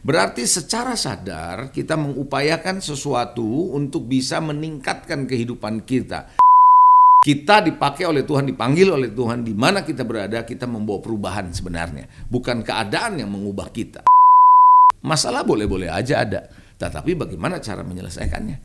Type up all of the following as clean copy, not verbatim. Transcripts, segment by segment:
Berarti secara sadar kita mengupayakan sesuatu untuk bisa meningkatkan kehidupan kita. Kita dipakai oleh Tuhan, dipanggil oleh Tuhan, di mana kita berada, kita membawa perubahan sebenarnya. Bukan keadaan yang mengubah kita. Masalah boleh-boleh aja ada, tetapi bagaimana cara menyelesaikannya?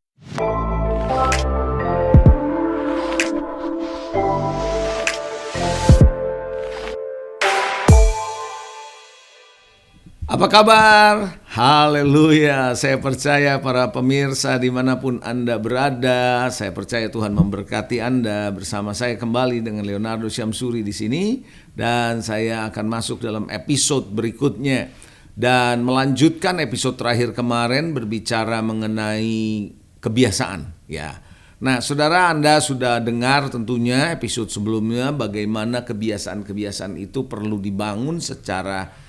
Apa kabar? Haleluya, saya percaya para pemirsa dimanapun Anda berada, saya percaya Tuhan memberkati Anda. Bersama saya kembali dengan Leonardo Syamsuri di sini, dan saya akan masuk dalam episode berikutnya dan melanjutkan episode terakhir kemarin berbicara mengenai kebiasaan. Ya, nah saudara, Anda sudah dengar tentunya episode sebelumnya bagaimana kebiasaan-kebiasaan itu perlu dibangun secara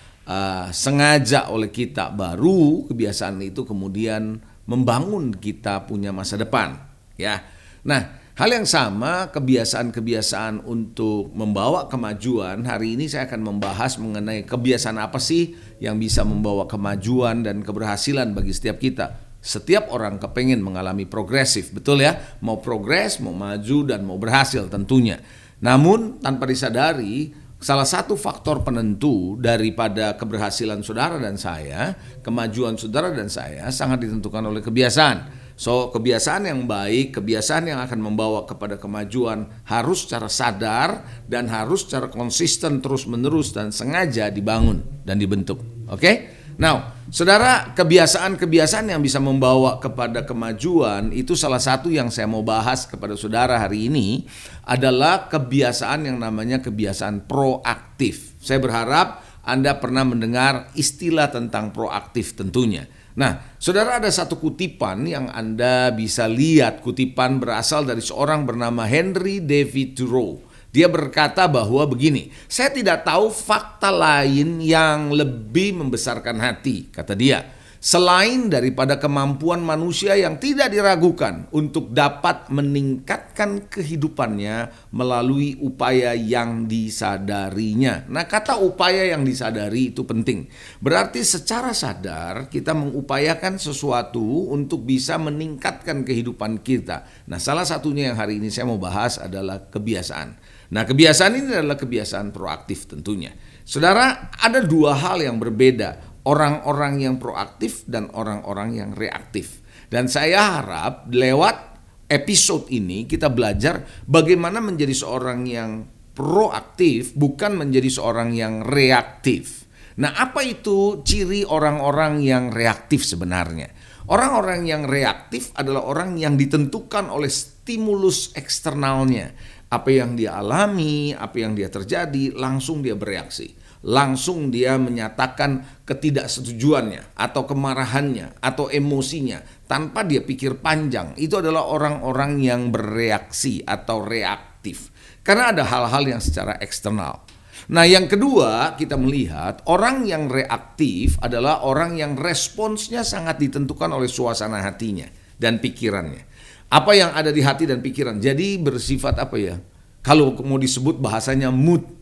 sengaja oleh kita, baru kebiasaan itu kemudian membangun kita punya masa depan, ya. Nah, hal yang sama, kebiasaan-kebiasaan untuk membawa kemajuan. Hari ini saya akan membahas mengenai kebiasaan apa sih yang bisa membawa kemajuan dan keberhasilan bagi setiap kita. Setiap orang kepengen mengalami progresif, betul ya? Mau progres, mau maju, dan mau berhasil tentunya. Namun tanpa disadari, salah satu faktor penentu daripada keberhasilan saudara dan saya, kemajuan saudara dan saya sangat ditentukan oleh kebiasaan. So, kebiasaan yang baik, kebiasaan yang akan membawa kepada kemajuan harus secara sadar dan harus secara konsisten terus-menerus dan sengaja dibangun dan dibentuk. Oke? Now, saudara, kebiasaan-kebiasaan yang bisa membawa kepada kemajuan itu salah satu yang saya mau bahas kepada saudara hari ini adalah kebiasaan yang namanya kebiasaan proaktif. Saya berharap Anda pernah mendengar istilah tentang proaktif tentunya. Nah, saudara, ada satu kutipan yang Anda bisa lihat. Kutipan berasal dari seorang bernama Henry David Thoreau. Dia berkata bahwa begini, saya tidak tahu fakta lain yang lebih membesarkan hati, kata dia, selain daripada kemampuan manusia yang tidak diragukan untuk dapat meningkatkan kehidupannya melalui upaya yang disadarinya. Nah, kata upaya yang disadari itu penting. Berarti secara sadar kita mengupayakan sesuatu untuk bisa meningkatkan kehidupan kita. Nah, salah satunya yang hari ini saya mau bahas adalah kebiasaan. Nah, kebiasaan ini adalah kebiasaan proaktif tentunya. Saudara, ada dua hal yang berbeda. Orang-orang yang proaktif dan orang-orang yang reaktif. Dan saya harap lewat episode ini kita belajar bagaimana menjadi seorang yang proaktif, bukan menjadi seorang yang reaktif. Nah, apa itu ciri orang-orang yang reaktif sebenarnya? Orang-orang yang reaktif adalah orang yang ditentukan oleh stimulus eksternalnya. Apa yang dia alami, apa yang dia terjadi, langsung dia bereaksi. Langsung dia menyatakan ketidaksetujuannya atau kemarahannya atau emosinya tanpa dia pikir panjang. Itu adalah orang-orang yang bereaksi atau reaktif. Karena ada hal-hal yang secara eksternal. Nah, yang kedua, kita melihat orang yang reaktif adalah orang yang responsnya sangat ditentukan oleh suasana hatinya dan pikirannya. Apa yang ada di hati dan pikiran. Jadi bersifat apa ya? Kalau mau disebut bahasanya mood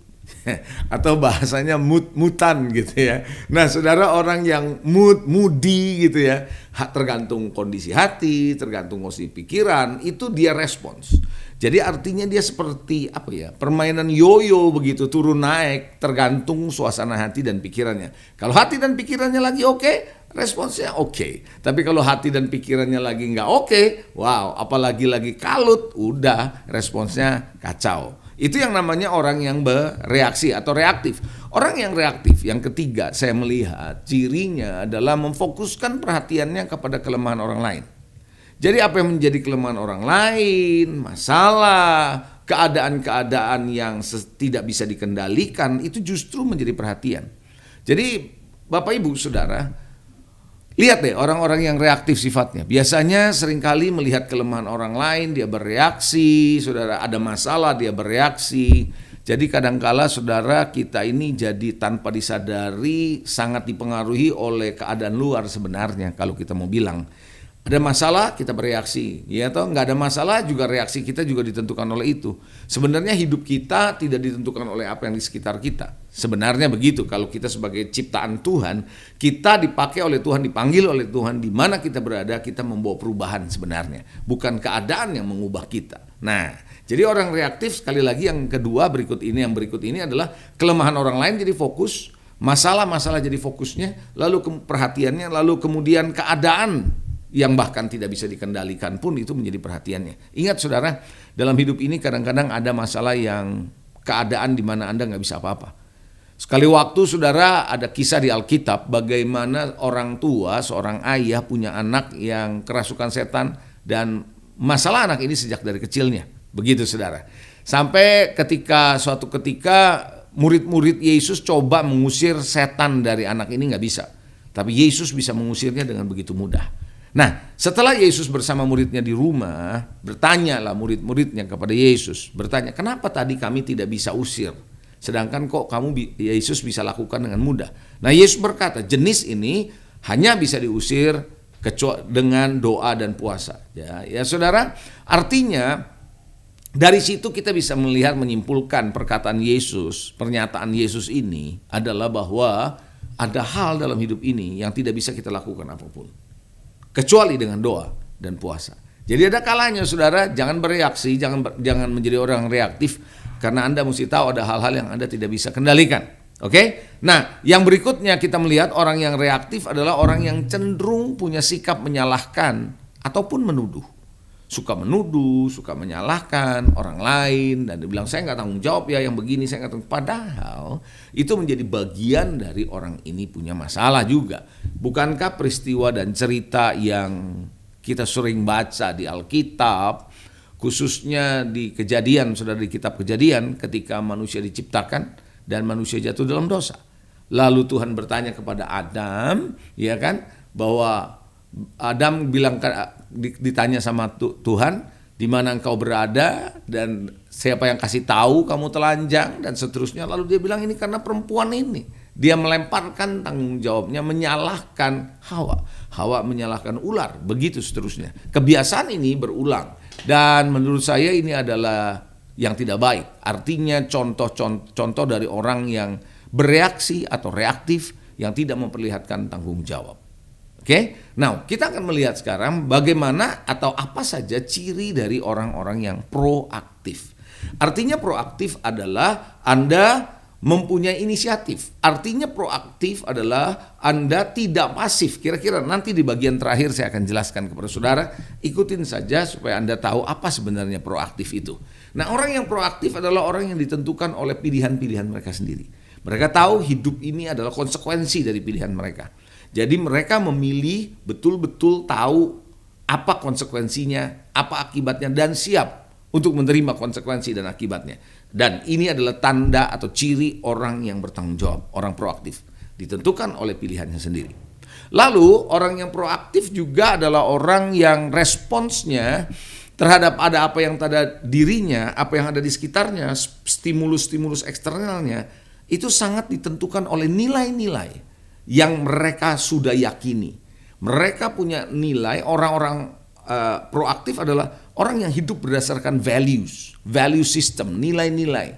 atau bahasanya mutan gitu ya. Nah, saudara, orang yang moody gitu ya, tergantung kondisi hati, tergantung kondisi pikiran, itu dia respons. Jadi artinya dia seperti apa ya? Permainan yoyo begitu, turun naik tergantung suasana hati dan pikirannya. Kalau hati dan pikirannya lagi oke, responsnya oke. Tapi kalau hati dan pikirannya lagi nggak oke, wow, apalagi lagi kalut, udah responsnya kacau. Itu yang namanya orang yang bereaksi atau reaktif. Orang yang reaktif, yang ketiga saya melihat cirinya adalah memfokuskan perhatiannya kepada kelemahan orang lain. Jadi apa yang menjadi kelemahan orang lain, masalah, keadaan-keadaan yang tidak bisa dikendalikan, itu justru menjadi perhatian. Jadi Bapak Ibu Saudara, lihat deh orang-orang yang reaktif sifatnya. Biasanya seringkali melihat kelemahan orang lain, dia bereaksi. Saudara, ada masalah, dia bereaksi. Jadi kadangkala saudara, kita ini jadi tanpa disadari sangat dipengaruhi oleh keadaan luar sebenarnya kalau kita mau bilang. Ada masalah, kita bereaksi. Ya toh, nggak ada masalah juga reaksi kita juga ditentukan oleh itu. Sebenarnya hidup kita tidak ditentukan oleh apa yang di sekitar kita. Sebenarnya begitu, kalau kita sebagai ciptaan Tuhan, kita dipakai oleh Tuhan, dipanggil oleh Tuhan, di mana kita berada, kita membawa perubahan sebenarnya. Bukan keadaan yang mengubah kita. Nah, jadi orang reaktif, sekali lagi yang kedua yang berikut ini adalah kelemahan orang lain jadi fokus, masalah-masalah jadi fokusnya, lalu perhatiannya, lalu kemudian keadaan yang bahkan tidak bisa dikendalikan pun itu menjadi perhatiannya. Ingat saudara, dalam hidup ini kadang-kadang ada masalah yang keadaan di mana Anda nggak bisa apa-apa. Sekali waktu saudara ada kisah di Alkitab bagaimana orang tua, seorang ayah punya anak yang kerasukan setan dan masalah anak ini sejak dari kecilnya. Begitu saudara. Sampai suatu ketika murid-murid Yesus coba mengusir setan dari anak ini nggak bisa. Tapi Yesus bisa mengusirnya dengan begitu mudah. Nah, setelah Yesus bersama muridnya di rumah, bertanyalah murid-muridnya kepada Yesus, bertanya, kenapa tadi kami tidak bisa usir? Sedangkan kok Yesus bisa lakukan dengan mudah. Nah, Yesus berkata, jenis ini hanya bisa diusir dengan doa dan puasa. Ya saudara, artinya dari situ kita bisa menyimpulkan perkataan Yesus, pernyataan Yesus ini adalah bahwa ada hal dalam hidup ini yang tidak bisa kita lakukan apapun, kecuali dengan doa dan puasa. Jadi ada kalanya saudara, jangan bereaksi, jangan menjadi orang reaktif, karena Anda mesti tahu ada hal-hal yang Anda tidak bisa kendalikan. Oke? Nah, yang berikutnya kita melihat orang yang reaktif adalah orang yang cenderung punya sikap menyalahkan ataupun menuduh. Suka menuduh, suka menyalahkan orang lain, dan dia bilang saya nggak tanggung jawab ya yang begini, saya nggak tanggung. Padahal itu menjadi bagian dari orang ini punya masalah juga. Bukankah peristiwa dan cerita yang kita sering baca di Alkitab, khususnya di Kejadian, saudara, di kitab Kejadian, ketika manusia diciptakan dan manusia jatuh dalam dosa. Lalu Tuhan bertanya kepada Adam, ya kan, bahwa Adam ditanya sama Tuhan, di mana engkau berada dan siapa yang kasih tahu kamu telanjang dan seterusnya. Lalu dia bilang ini karena perempuan ini. Dia melemparkan tanggung jawabnya, menyalahkan Hawa. Hawa menyalahkan ular, begitu seterusnya. Kebiasaan ini berulang dan menurut saya ini adalah yang tidak baik. Artinya contoh dari orang yang bereaksi atau reaktif yang tidak memperlihatkan tanggung jawab. Oke, nah kita akan melihat sekarang bagaimana atau apa saja ciri dari orang-orang yang proaktif. Artinya proaktif adalah Anda mempunyai inisiatif. Artinya proaktif adalah Anda tidak pasif. Kira-kira nanti di bagian terakhir saya akan jelaskan kepada saudara. Ikutin saja supaya Anda tahu apa sebenarnya proaktif itu. Nah, orang yang proaktif adalah orang yang ditentukan oleh pilihan-pilihan mereka sendiri. Mereka tahu hidup ini adalah konsekuensi dari pilihan mereka. Jadi mereka memilih betul-betul tahu apa konsekuensinya, apa akibatnya, dan siap untuk menerima konsekuensi dan akibatnya. Dan ini adalah tanda atau ciri orang yang bertanggung jawab, orang proaktif. Ditentukan oleh pilihannya sendiri. Lalu orang yang proaktif juga adalah orang yang responsnya terhadap ada apa yang ada dirinya, apa yang ada di sekitarnya, stimulus-stimulus eksternalnya, itu sangat ditentukan oleh nilai-nilai yang mereka sudah yakini. Mereka punya nilai, orang-orang proaktif adalah orang yang hidup berdasarkan value system, nilai-nilai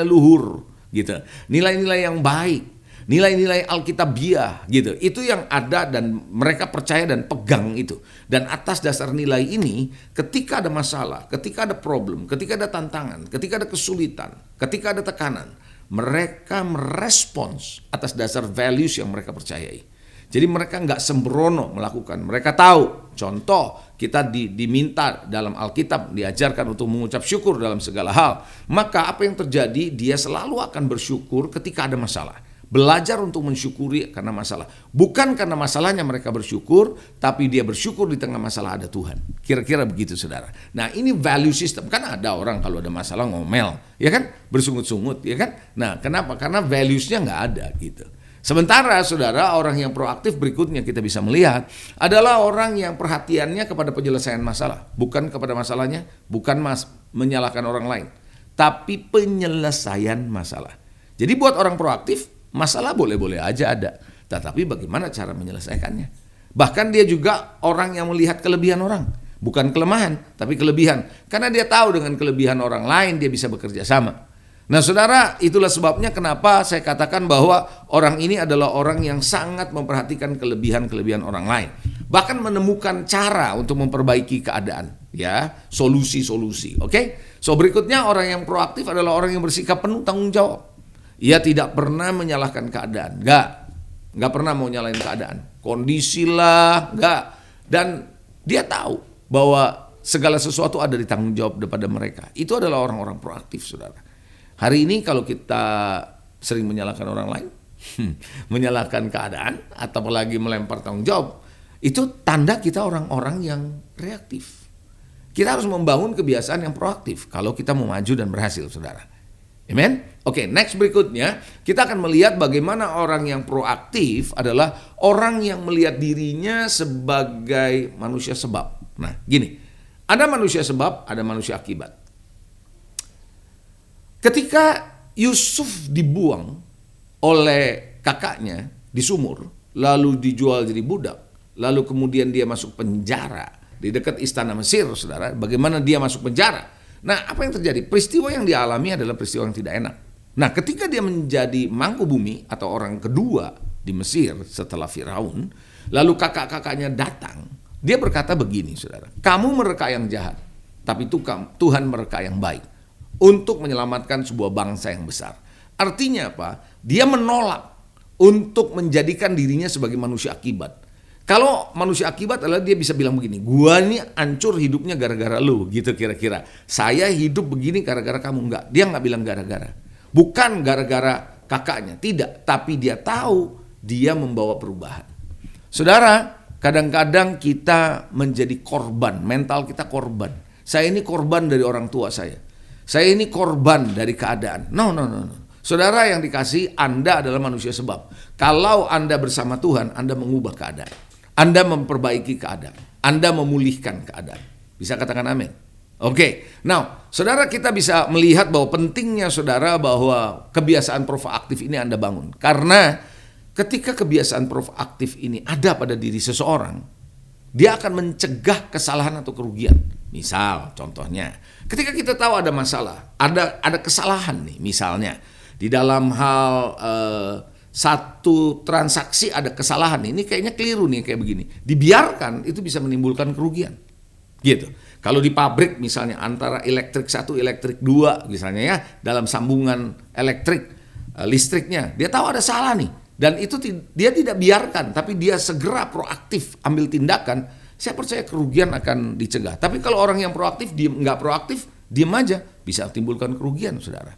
luhur gitu. Nilai-nilai yang baik, nilai-nilai Alkitabiah gitu. Itu yang ada dan mereka percaya dan pegang itu. Dan atas dasar nilai ini, ketika ada masalah, ketika ada problem, ketika ada tantangan, ketika ada kesulitan, ketika ada tekanan, mereka merespons atas dasar values yang mereka percayai. Jadi mereka nggak sembrono melakukan. Mereka tahu, contoh kita diminta dalam Alkitab, diajarkan untuk mengucap syukur dalam segala hal. Maka apa yang terjadi, dia selalu akan bersyukur ketika ada masalah. Belajar untuk mensyukuri karena masalah. Bukan karena masalahnya mereka bersyukur, tapi dia bersyukur di tengah masalah ada Tuhan. Kira-kira begitu saudara. Nah ini value system. Kan ada orang kalau ada masalah ngomel, ya kan? Bersungut-sungut, ya kan? Nah kenapa? Karena values-nya nggak ada gitu. Sementara saudara, orang yang proaktif berikutnya kita bisa melihat adalah orang yang perhatiannya kepada penyelesaian masalah. Bukan kepada masalahnya, bukan menyalahkan orang lain, tapi penyelesaian masalah. Jadi buat orang proaktif, masalah boleh-boleh aja ada, tetapi bagaimana cara menyelesaikannya? Bahkan dia juga orang yang melihat kelebihan orang. Bukan kelemahan, tapi kelebihan. Karena dia tahu dengan kelebihan orang lain dia bisa bekerja sama. Nah saudara, itulah sebabnya kenapa saya katakan bahwa orang ini adalah orang yang sangat memperhatikan kelebihan-kelebihan orang lain. Bahkan menemukan cara untuk memperbaiki keadaan. Ya, solusi-solusi. Oke? So berikutnya orang yang proaktif adalah orang yang bersikap penuh tanggung jawab. Ia tidak pernah menyalahkan keadaan. Enggak pernah mau nyalahin keadaan. Kondisi lah, enggak. Dan dia tahu bahwa segala sesuatu ada di tanggung jawab daripada mereka. Itu adalah orang-orang proaktif, saudara. Hari ini kalau kita sering menyalahkan orang lain, menyalahkan keadaan, atau apalagi melempar tanggung jawab, itu tanda kita orang-orang yang reaktif. Kita harus membangun kebiasaan yang proaktif kalau kita mau maju dan berhasil, saudara. Amen? Oke, next berikutnya kita akan melihat bagaimana orang yang proaktif adalah orang yang melihat dirinya sebagai manusia sebab. Nah, gini, ada manusia sebab, ada manusia akibat. Ketika Yusuf dibuang oleh kakaknya di sumur, lalu dijual jadi budak, lalu kemudian dia masuk penjara di dekat istana Mesir, saudara, bagaimana dia masuk penjara? Nah, apa yang terjadi? Peristiwa yang dia alami adalah peristiwa yang tidak enak. Nah, ketika dia menjadi mangku bumi atau orang kedua di Mesir setelah Firaun, lalu kakak-kakaknya datang, dia berkata begini, saudara, kamu mereka yang jahat, tapi Tuhan mereka yang baik untuk menyelamatkan sebuah bangsa yang besar. Artinya apa? Dia menolak untuk menjadikan dirinya sebagai manusia akibat. Kalau manusia akibat adalah dia bisa bilang begini, gua ini hancur hidupnya gara-gara lu, gitu kira-kira. Saya hidup begini gara-gara kamu. Enggak, dia nggak bilang gara-gara. Bukan gara-gara kakaknya, tidak. Tapi dia tahu dia membawa perubahan. Saudara, kadang-kadang kita menjadi korban, mental kita korban. Saya ini korban dari orang tua saya. Saya ini korban dari keadaan. No. Saudara yang dikasih, Anda adalah manusia sebab. Kalau Anda bersama Tuhan, Anda mengubah keadaan. Anda memperbaiki keadaan. Anda memulihkan keadaan. Bisa katakan amin? Oke. Now, saudara, kita bisa melihat bahwa pentingnya saudara bahwa kebiasaan proaktif ini Anda bangun. Karena ketika kebiasaan proaktif ini ada pada diri seseorang, dia akan mencegah kesalahan atau kerugian. Misal, contohnya, ketika kita tahu ada masalah, ada kesalahan nih, misalnya di dalam hal satu transaksi ada kesalahan, ini kayaknya keliru nih kayak begini, dibiarkan itu bisa menimbulkan kerugian, gitu. Kalau di pabrik misalnya antara elektrik 1, elektrik 2 misalnya ya, dalam sambungan listriknya, dia tahu ada salah nih, dan itu dia tidak biarkan, tapi dia segera proaktif ambil tindakan. Saya percaya kerugian akan dicegah. Tapi kalau orang yang proaktif, nggak proaktif, diem aja, bisa timbulkan kerugian, saudara.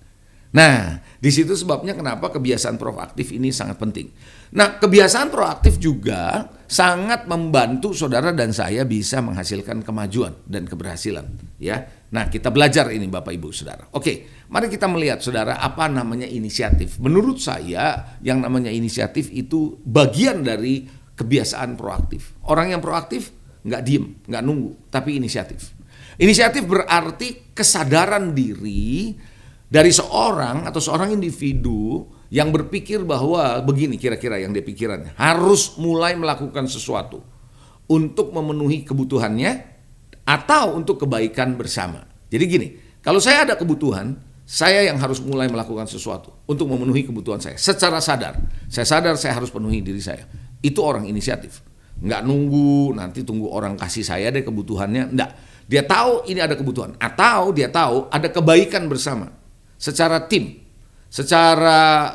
Nah, di situ sebabnya kenapa kebiasaan proaktif ini sangat penting. Nah, kebiasaan proaktif juga sangat membantu saudara dan saya bisa menghasilkan kemajuan dan keberhasilan. Ya, nah kita belajar ini Bapak Ibu Saudara. Oke, mari kita melihat saudara apa namanya inisiatif. Menurut saya yang namanya inisiatif itu bagian dari kebiasaan proaktif. Orang yang proaktif nggak diem, nggak nunggu, tapi inisiatif. Inisiatif berarti kesadaran diri dari seorang atau seorang individu yang berpikir bahwa begini kira-kira yang dia pikirannya, harus mulai melakukan sesuatu untuk memenuhi kebutuhannya atau untuk kebaikan bersama. Jadi gini, kalau saya ada kebutuhan, saya yang harus mulai melakukan sesuatu untuk memenuhi kebutuhan saya secara sadar. Saya sadar saya harus penuhi diri saya. Itu orang inisiatif. Nggak nunggu, nanti tunggu orang kasih saya deh kebutuhannya. Nggak. Dia tahu ini ada kebutuhan. Atau dia tahu ada kebaikan bersama. Secara tim, secara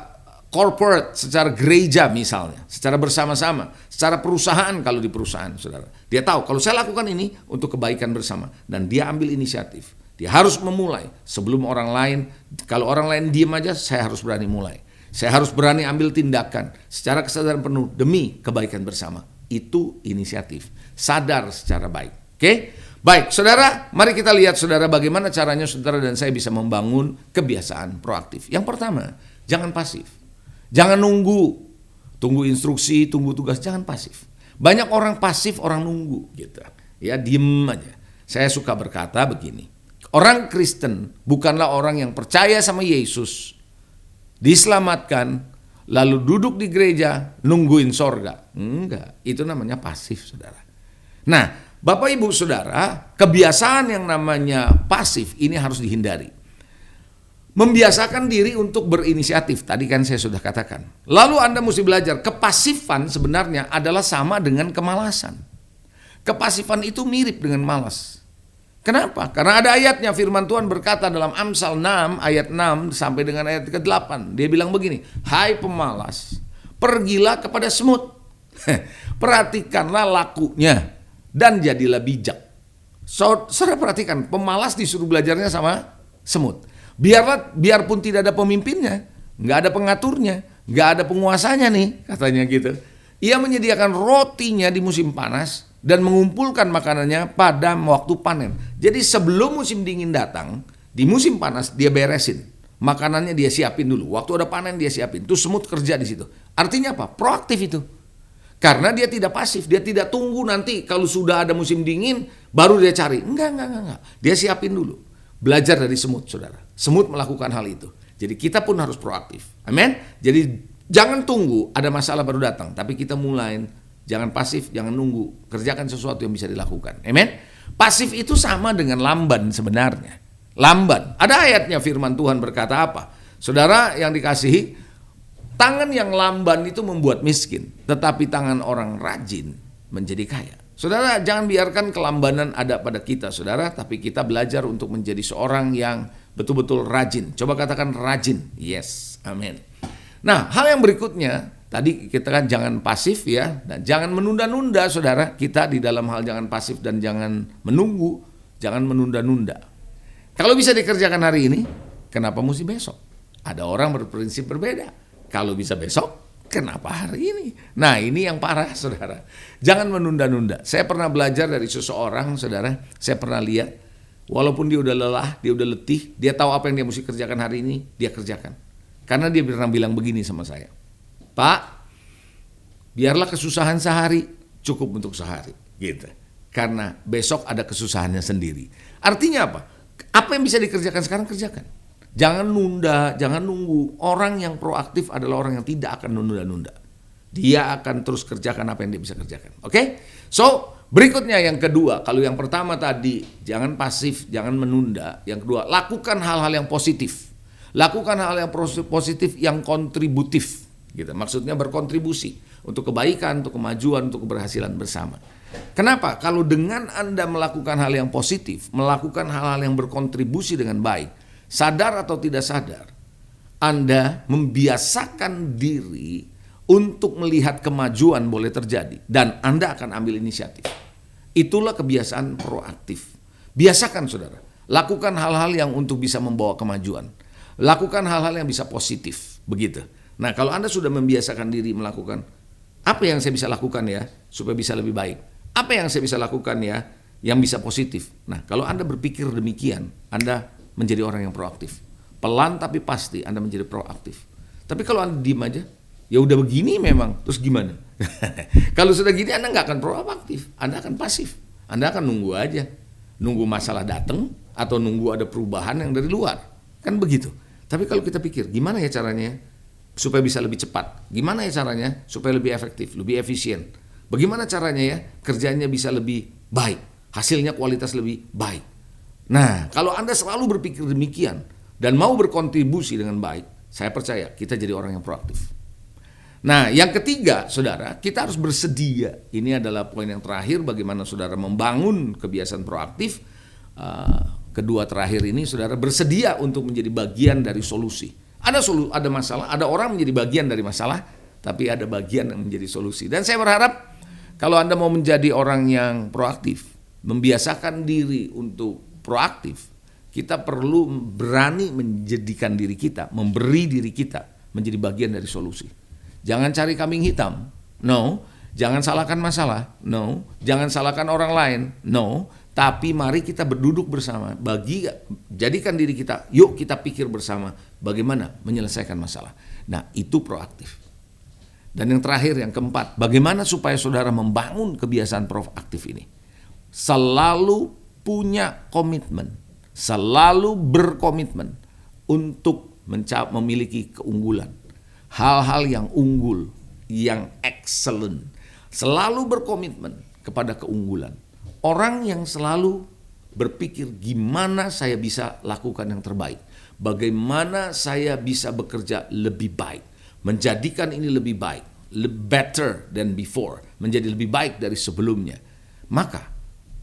corporate, secara gereja misalnya, secara bersama-sama, secara perusahaan kalau di perusahaan, saudara. Dia tahu kalau saya lakukan ini untuk kebaikan bersama. Dan dia ambil inisiatif. Dia harus memulai sebelum orang lain. Kalau orang lain diem aja, saya harus berani mulai. Saya harus berani ambil tindakan secara kesadaran penuh demi kebaikan bersama. Itu inisiatif. Sadar secara baik. Oke? Baik, saudara, mari kita lihat saudara bagaimana caranya saudara dan saya bisa membangun kebiasaan proaktif. Yang pertama, jangan pasif. Jangan tunggu instruksi, tunggu tugas, jangan pasif. Banyak orang pasif, orang nunggu gitu. Ya, diem aja. Saya suka berkata begini. Orang Kristen bukanlah orang yang percaya sama Yesus, diselamatkan, lalu duduk di gereja, nungguin sorga. Enggak, itu namanya pasif, saudara. Nah, Bapak Ibu Saudara, kebiasaan yang namanya pasif ini harus dihindari. Membiasakan diri untuk berinisiatif, tadi kan saya sudah katakan. Lalu Anda mesti belajar, kepasifan sebenarnya adalah sama dengan kemalasan. Kepasifan itu mirip dengan malas. Kenapa? Karena ada ayatnya, firman Tuhan berkata dalam Amsal 6 ayat 6 sampai dengan ayat ke-8. Dia bilang begini, hai pemalas, pergilah kepada semut, perhatikanlah lakunya dan jadilah bijak. Saudara perhatikan, pemalas disuruh belajarnya sama semut. Biarpun tidak ada pemimpinnya, nggak ada pengaturnya, nggak ada penguasanya nih, katanya gitu. Ia menyediakan rotinya di musim panas dan mengumpulkan makanannya pada waktu panen. Jadi sebelum musim dingin datang, di musim panas dia beresin. Makanannya dia siapin dulu. Waktu ada panen dia siapin. Itu semut kerja di situ. Artinya apa? Proaktif itu. Karena dia tidak pasif, dia tidak tunggu nanti kalau sudah ada musim dingin baru dia cari. Enggak. Dia siapin dulu. Belajar dari semut, saudara. Semut melakukan hal itu. Jadi kita pun harus proaktif. Amin. Jadi jangan tunggu ada masalah baru datang, tapi kita mulai. Jangan pasif, jangan nunggu. Kerjakan sesuatu yang bisa dilakukan. Amin. Pasif itu sama dengan lamban sebenarnya. Lamban. Ada ayatnya, firman Tuhan berkata apa? Saudara yang dikasihi, tangan yang lamban itu membuat miskin, tetapi tangan orang rajin menjadi kaya. Saudara, jangan biarkan kelambanan ada pada kita, saudara, tapi kita belajar untuk menjadi seorang yang betul-betul rajin. Coba katakan rajin. Yes, amin. Nah, hal yang berikutnya, tadi kita kan jangan pasif ya, dan jangan menunda-nunda, saudara. Kita di dalam hal jangan pasif dan jangan menunggu, jangan menunda-nunda. Kalau bisa dikerjakan hari ini, kenapa mesti besok? Ada orang berprinsip berbeda. Kalau bisa besok, kenapa hari ini? Nah, ini yang parah, saudara. Jangan menunda-nunda. Saya pernah belajar dari seseorang, saudara. Saya pernah lihat, walaupun dia udah lelah, dia udah letih, dia tahu apa yang dia mesti kerjakan hari ini, dia kerjakan. Karena dia pernah bilang begini sama saya, Pak, biarlah kesusahan sehari cukup untuk sehari, gitu. Karena besok ada kesusahannya sendiri. Artinya apa? Apa yang bisa dikerjakan sekarang, kerjakan. Jangan nunda, jangan nunggu. Orang yang proaktif adalah orang yang tidak akan nunda-nunda. Dia akan terus kerjakan apa yang dia bisa kerjakan. Oke? So, berikutnya yang kedua. Kalau yang pertama tadi, jangan pasif, jangan menunda. Yang kedua, lakukan hal-hal yang positif. Lakukan hal yang positif yang kontributif. Gitu. Maksudnya berkontribusi untuk kebaikan, untuk kemajuan, untuk keberhasilan bersama. Kenapa? Kalau dengan Anda melakukan hal yang positif, melakukan hal-hal yang berkontribusi dengan baik, sadar atau tidak sadar, Anda membiasakan diri untuk melihat kemajuan boleh terjadi dan Anda akan ambil inisiatif. Itulah kebiasaan proaktif. Biasakan, saudara. Lakukan hal-hal yang untuk bisa membawa kemajuan. Lakukan hal-hal yang bisa positif. Begitu. Nah, kalau Anda sudah membiasakan diri melakukan, apa yang saya bisa lakukan ya supaya bisa lebih baik? Apa yang saya bisa lakukan ya yang bisa positif? Nah, kalau Anda berpikir demikian, Anda menjadi orang yang proaktif. Pelan tapi pasti Anda menjadi proaktif. Tapi kalau Anda diem aja, ya udah begini memang, terus gimana? Kalau sudah gini Anda nggak akan proaktif, Anda akan pasif. Anda akan nunggu aja. Nunggu masalah datang atau nunggu ada perubahan yang dari luar. Kan begitu. Tapi kalau kita pikir, gimana ya caranya supaya bisa lebih cepat? Gimana ya caranya supaya lebih efektif, lebih efisien? Bagaimana caranya ya kerjanya bisa lebih baik, hasilnya kualitas lebih baik? Nah, kalau Anda selalu berpikir demikian dan mau berkontribusi dengan baik, saya percaya kita jadi orang yang proaktif. Nah, yang ketiga, saudara, kita harus bersedia. Ini adalah poin yang terakhir, bagaimana saudara membangun kebiasaan proaktif. Kedua terakhir ini, saudara bersedia untuk menjadi bagian dari solusi. Ada masalah, ada orang menjadi bagian dari masalah, tapi ada bagian yang menjadi solusi. Dan saya berharap kalau Anda mau menjadi orang yang proaktif, membiasakan diri untuk proaktif, kita perlu berani menjadikan diri kita, memberi diri kita menjadi bagian dari solusi. Jangan cari kambing hitam, no. Jangan salahkan masalah, no. Jangan salahkan orang lain, no. Tapi mari kita berduduk bersama, jadikan diri kita, yuk kita pikir bersama bagaimana menyelesaikan masalah. Nah, itu proaktif. Dan yang terakhir, yang keempat, bagaimana supaya saudara membangun kebiasaan proaktif ini? Selalu punya komitmen, selalu berkomitmen untuk memiliki keunggulan. hal-hal yang unggul, yang excellent. Selalu berkomitmen kepada keunggulan. Orang yang selalu berpikir gimana saya bisa lakukan yang terbaik. Bagaimana saya bisa bekerja lebih baik. Menjadikan ini lebih baik. Better than before. Menjadi lebih baik dari sebelumnya. Maka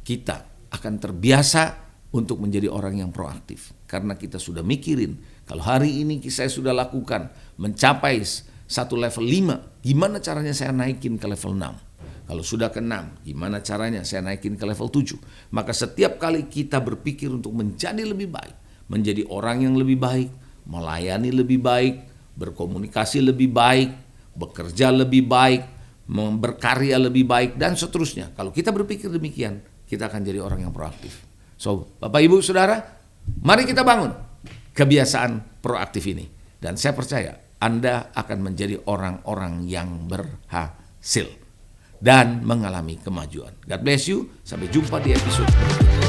kita akan terbiasa untuk menjadi orang yang proaktif. Karena kita sudah mikirin, kalau hari ini saya sudah lakukan, mencapai satu level 5, gimana caranya saya naikin ke level 6? Kalau sudah ke 6, gimana caranya saya naikin ke level 7? Maka setiap kali kita berpikir untuk menjadi lebih baik, menjadi orang yang lebih baik, melayani lebih baik, berkomunikasi lebih baik, bekerja lebih baik, berkarya lebih baik, dan seterusnya. Kalau kita berpikir demikian, kita akan jadi orang yang proaktif. So, Bapak Ibu Saudara, mari kita bangun kebiasaan proaktif ini. Dan saya percaya Anda akan menjadi orang-orang yang berhasil dan mengalami kemajuan. God bless you. Sampai jumpa di episode berikutnya.